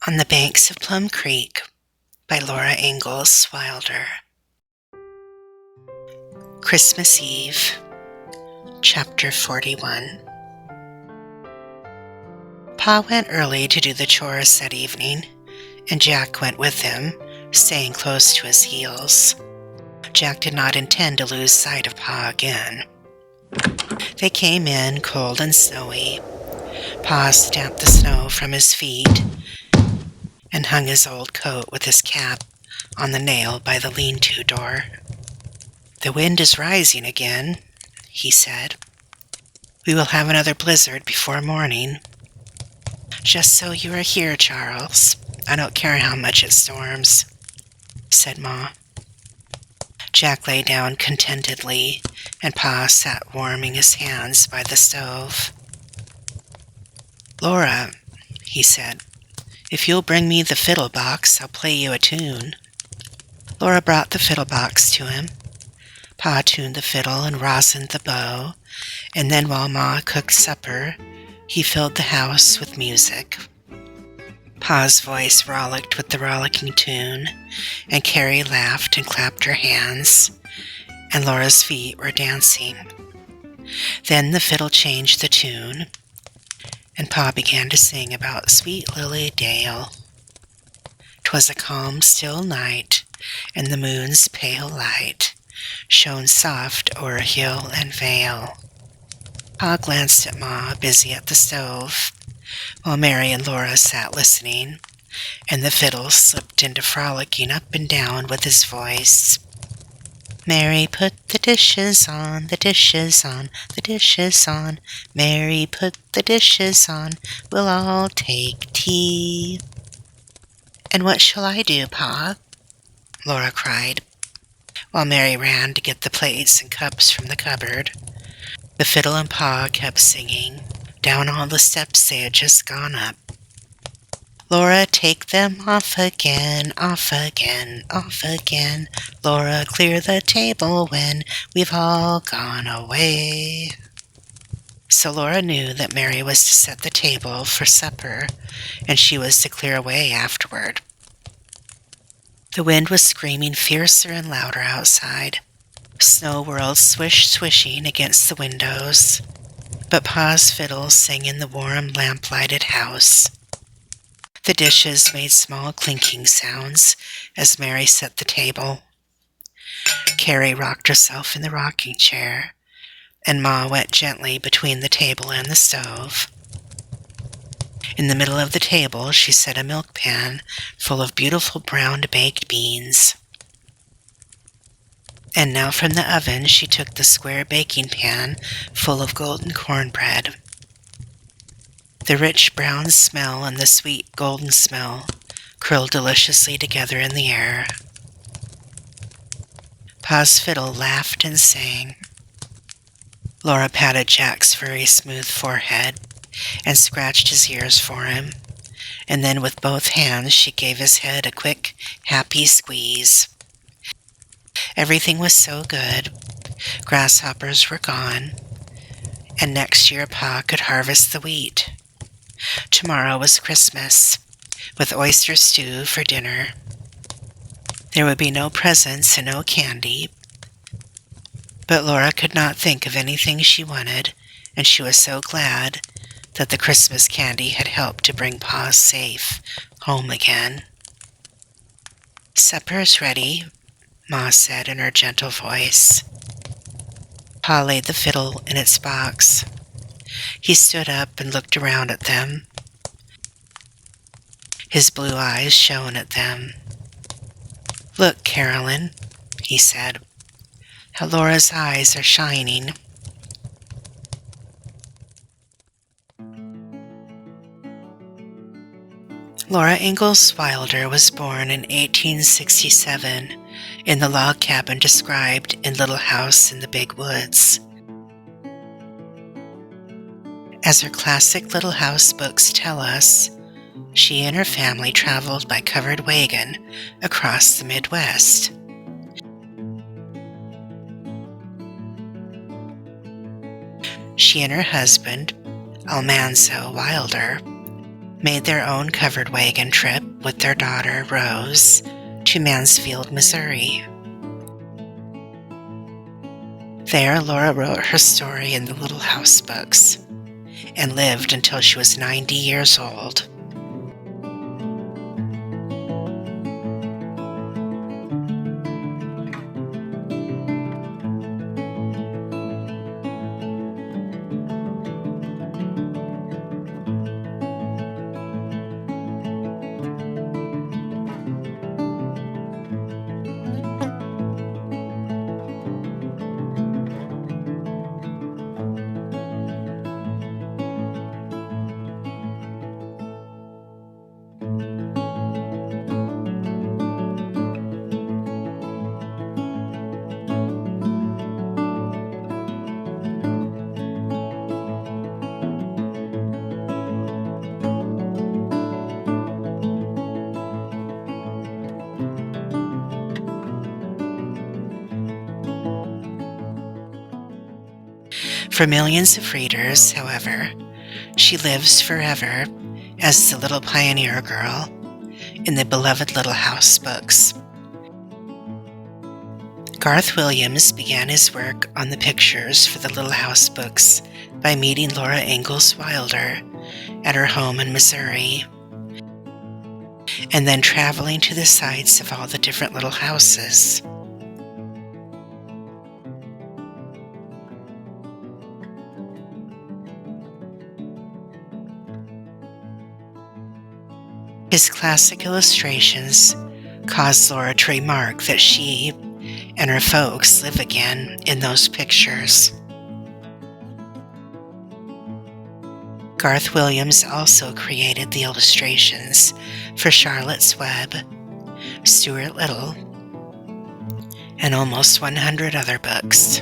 On the Banks of Plum Creek by Ingalls Wilder. Christmas Eve, Chapter 41. Pa went early to do the chores that evening, and Jack went with him, staying close to his heels. Jack did not intend to lose sight of Pa again. They came in cold and snowy. Pa stamped the snow from his feet and hung his old coat with his cap on the nail by the lean-to door. "The wind is rising again," he said. "We will have another blizzard before morning." "Just so you are here, Charles. I don't care how much it storms," said Ma. Jack lay down contentedly, and Pa sat warming his hands by the stove. "Laura," he said, "if you'll bring me the fiddle box, I'll play you a tune." Laura brought the fiddle box to him. Pa tuned the fiddle and rosined the bow, and then while Ma cooked supper, he filled the house with music. Pa's voice rollicked with the rollicking tune, and Carrie laughed and clapped her hands, and Laura's feet were dancing. Then the fiddle changed the tune, and Pa began to sing about sweet Lily Dale. 'Twas a calm, still night, and the moon's pale light shone soft o'er hill and vale. Pa glanced at Ma, busy at the stove, while Mary and Laura sat listening, and the fiddle slipped into frolicking up and down with his voice. "Mary, put the dishes on, the dishes on, the dishes on. Mary, put the dishes on, we'll all take tea." "And what shall I do, Pa?" Laura cried, while Mary ran to get the plates and cups from the cupboard. The fiddle and Pa kept singing down all the steps they had just gone up. "Laura, take them off again, off again, off again. Laura, clear the table when we've all gone away." So Laura knew that Mary was to set the table for supper, and she was to clear away afterward. The wind was screaming fiercer and louder outside. Snow whirled swishing against the windows, but Pa's fiddle sang in the warm lamp-lighted house. The dishes made small clinking sounds as Mary set the table. Carrie rocked herself in the rocking chair, and Ma went gently between the table and the stove. In the middle of the table she set a milk pan full of beautiful browned baked beans. And now from the oven she took the square baking pan full of golden cornbread. The rich brown smell and the sweet golden smell curled deliciously together in the air. Pa's fiddle laughed and sang. Laura patted Jack's very smooth forehead and scratched his ears for him, and then with both hands she gave his head a quick, happy squeeze. Everything was so good. Grasshoppers were gone, and next year Pa could harvest the wheat. Tomorrow was Christmas, with oyster stew for dinner. There would be no presents and no candy, but Laura could not think of anything she wanted, and she was so glad that the Christmas candy had helped to bring Pa safe home again. "Supper's ready," Ma said in her gentle voice. Pa laid the fiddle in its box. He stood up and looked around at them. His blue eyes shone at them. "Look, Carolyn," he said, "how Laura's eyes are shining." Laura Ingalls Wilder was born in 1867 in the log cabin described in Little House in the Big Woods. As her classic Little House books tell us, she and her family traveled by covered wagon across the Midwest. She and her husband, Almanzo Wilder, made their own covered wagon trip with their daughter, Rose, to Mansfield, Missouri. There, Laura wrote her story in the Little House books and lived until she was 90 years old. For millions of readers, however, she lives forever as the little pioneer girl in the beloved Little House books. Garth Williams began his work on the pictures for the Little House books by meeting Laura Ingalls Wilder at her home in Missouri, and then traveling to the sites of all the different little houses. His classic illustrations caused Laura to remark that she and her folks live again in those pictures. Garth Williams also created the illustrations for Charlotte's Web, Stuart Little, and almost 100 other books.